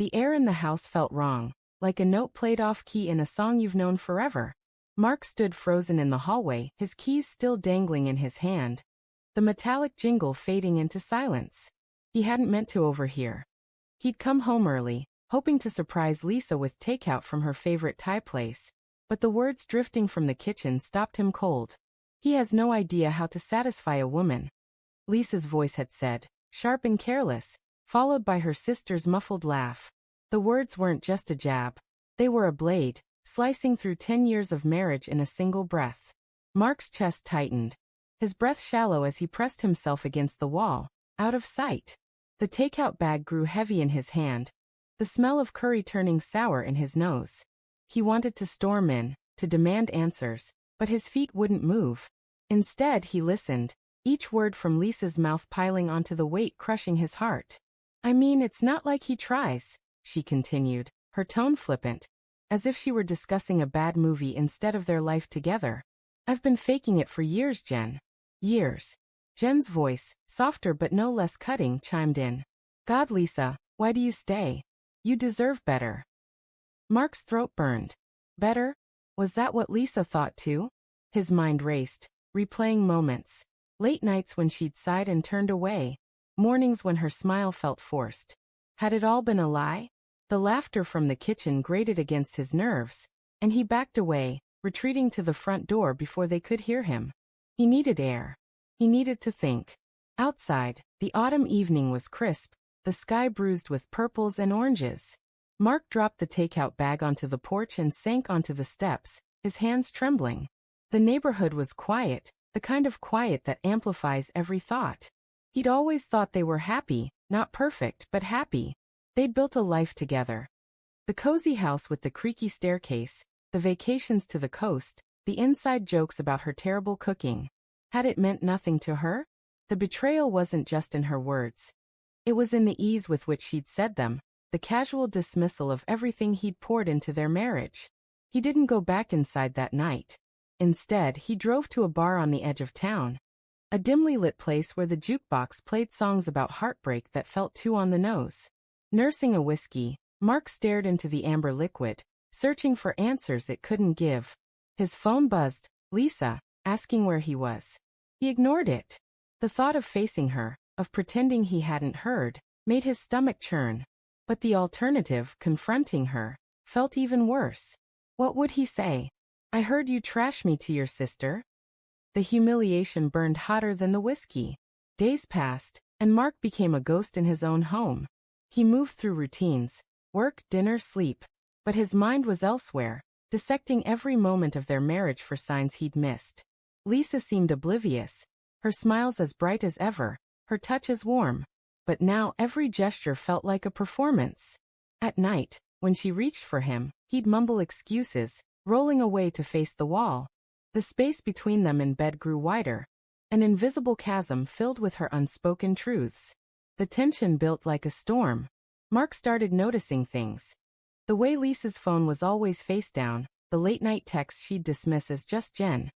The air in the house felt wrong, like a note played off-key in a song you've known forever. Mark stood frozen in the hallway, his keys still dangling in his hand, the metallic jingle fading into silence. He hadn't meant to overhear. He'd come home early, hoping to surprise Lisa with takeout from her favorite Thai place, but the words drifting from the kitchen stopped him cold. He has no idea how to satisfy a woman, Lisa's voice had said, sharp and careless, followed by her sister's muffled laugh. The words weren't just a jab. They were a blade, slicing through 10 years of marriage in a single breath. Mark's chest tightened, his breath shallow as he pressed himself against the wall, out of sight. The takeout bag grew heavy in his hand, the smell of curry turning sour in his nose. He wanted to storm in, to demand answers, but his feet wouldn't move. Instead, he listened, each word from Lisa's mouth piling onto the weight crushing his heart. I mean, it's not like he tries, she continued, her tone flippant, as if she were discussing a bad movie instead of their life together. I've been faking it for years, Jen. Years. Jen's voice, softer but no less cutting, chimed in. God, Lisa, why do you stay? You deserve better. Mark's throat burned. Better? Was that what Lisa thought too? His mind raced, replaying moments. Late nights when she'd sighed and turned away. Mornings when her smile felt forced. Had it all been a lie? The laughter from the kitchen grated against his nerves, and he backed away, retreating to the front door before they could hear him. He needed air. He needed to think. Outside, the autumn evening was crisp, the sky bruised with purples and oranges. Mark dropped the takeout bag onto the porch and sank onto the steps, his hands trembling. The neighborhood was quiet, the kind of quiet that amplifies every thought. He'd always thought they were happy, not perfect, but happy. They'd built a life together. The cozy house with the creaky staircase, the vacations to the coast, the inside jokes about her terrible cooking. Had it meant nothing to her? The betrayal wasn't just in her words. It was in the ease with which she'd said them, the casual dismissal of everything he'd poured into their marriage. He didn't go back inside that night. Instead, he drove to a bar on the edge of town. A dimly lit place where the jukebox played songs about heartbreak that felt too on the nose. Nursing a whiskey, Mark stared into the amber liquid, searching for answers it couldn't give. His phone buzzed, Lisa, asking where he was. He ignored it. The thought of facing her, of pretending he hadn't heard, made his stomach churn. But the alternative, confronting her, felt even worse. What would he say? I heard you trash me to your sister. The humiliation burned hotter than the whiskey. Days passed, and Mark became a ghost in his own home. He moved through routines, work, dinner, sleep, but his mind was elsewhere, dissecting every moment of their marriage for signs he'd missed. Lisa seemed oblivious, her smiles as bright as ever, her touch as warm, but now every gesture felt like a performance. At night, when she reached for him, he'd mumble excuses, rolling away to face the wall. The space between them in bed grew wider, an invisible chasm filled with her unspoken truths. The tension built like a storm. Mark started noticing things. The way Lisa's phone was always face down, the late-night texts she'd dismiss as just Jen.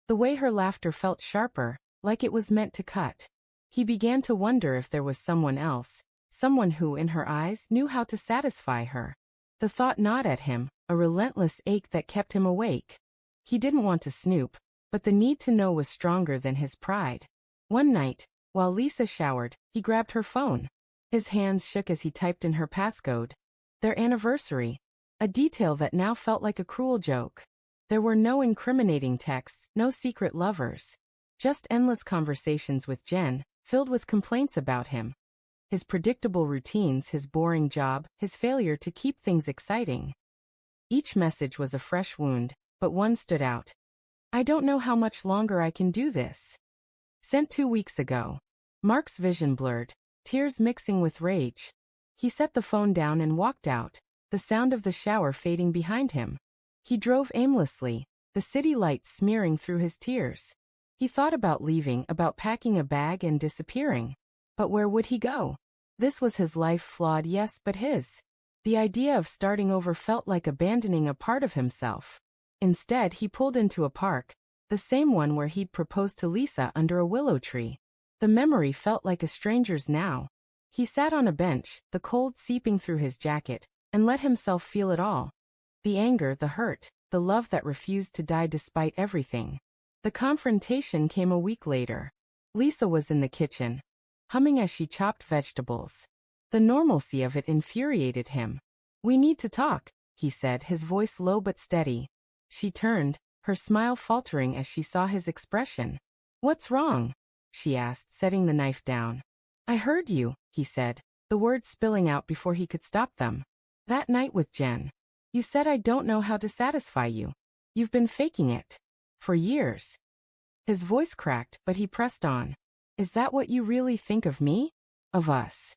The way her laughter felt sharper, like it was meant to cut. He began to wonder if there was someone else, someone who, in her eyes, knew how to satisfy her. The thought gnawed at him, a relentless ache that kept him awake. He didn't want to snoop, but the need to know was stronger than his pride. One night, while Lisa showered, he grabbed her phone. His hands shook as he typed in her passcode. Their anniversary. A detail that now felt like a cruel joke. There were no incriminating texts, no secret lovers. Just endless conversations with Jen, filled with complaints about him. His predictable routines, his boring job, his failure to keep things exciting. Each message was a fresh wound, but one stood out. I don't know how much longer I can do this. Sent 2 weeks ago. Mark's vision blurred, tears mixing with rage. He set the phone down and walked out, the sound of the shower fading behind him. He drove aimlessly, the city lights smearing through his tears. He thought about leaving, about packing a bag and disappearing. But where would he go? This was his life, flawed, yes, but his. The idea of starting over felt like abandoning a part of himself. Instead, he pulled into a park, the same one where he'd proposed to Lisa under a willow tree. The memory felt like a stranger's now. He sat on a bench, the cold seeping through his jacket, and let himself feel it all. The anger, the hurt, the love that refused to die despite everything. The confrontation came a week later. Lisa was in the kitchen, humming as she chopped vegetables. The normalcy of it infuriated him. "We need to talk," he said, his voice low but steady. She turned, her smile faltering as she saw his expression. "What's wrong?" she asked, setting the knife down. "I heard you," he said, the words spilling out before he could stop them. "That night with Jen. You said I don't know how to satisfy you. You've been faking it. For years." His voice cracked, but he pressed on. "Is that what you really think of me? Of us?"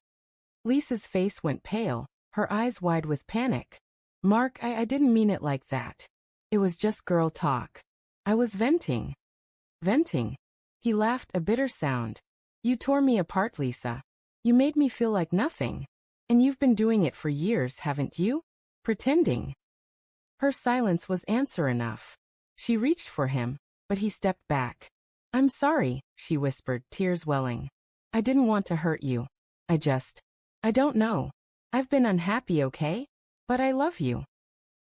Lisa's face went pale, her eyes wide with panic. "Mark, I didn't mean it like that. It was just girl talk. I was venting." "Venting?" He laughed, a bitter sound. "You tore me apart, Lisa. You made me feel like nothing. And you've been doing it for years, haven't you? Pretending." Her silence was answer enough. She reached for him, but he stepped back. "I'm sorry," she whispered, tears welling. "I didn't want to hurt you. I don't know. I've been unhappy, okay? But I love you."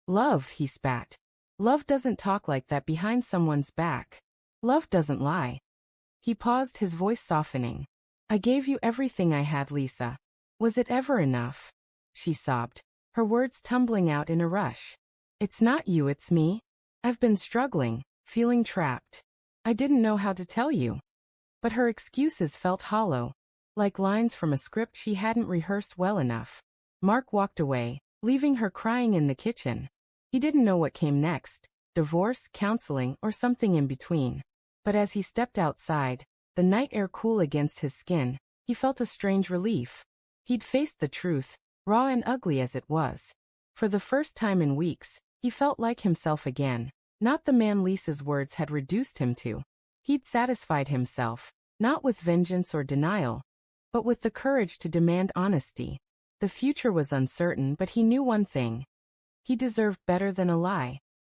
"Love," he spat. "Love doesn't talk like that behind someone's back. Love doesn't lie." He paused, his voice softening. "I gave you everything I had, Lisa. Was it ever enough?" She sobbed, her words tumbling out in a rush. "It's not you, it's me. I've been struggling, feeling trapped. I didn't know how to tell you." But her excuses felt hollow, like lines from a script she hadn't rehearsed well enough. Mark walked away, leaving her crying in the kitchen. He didn't know what came next, divorce, counseling, or something in between. But as he stepped outside, the night air cool against his skin, he felt a strange relief. He'd faced the truth, raw and ugly as it was. For the first time in weeks, he felt like himself again, not the man Lisa's words had reduced him to. He'd satisfied himself, not with vengeance or denial, but with the courage to demand honesty. The future was uncertain, but he knew one thing. He deserved better than a lie.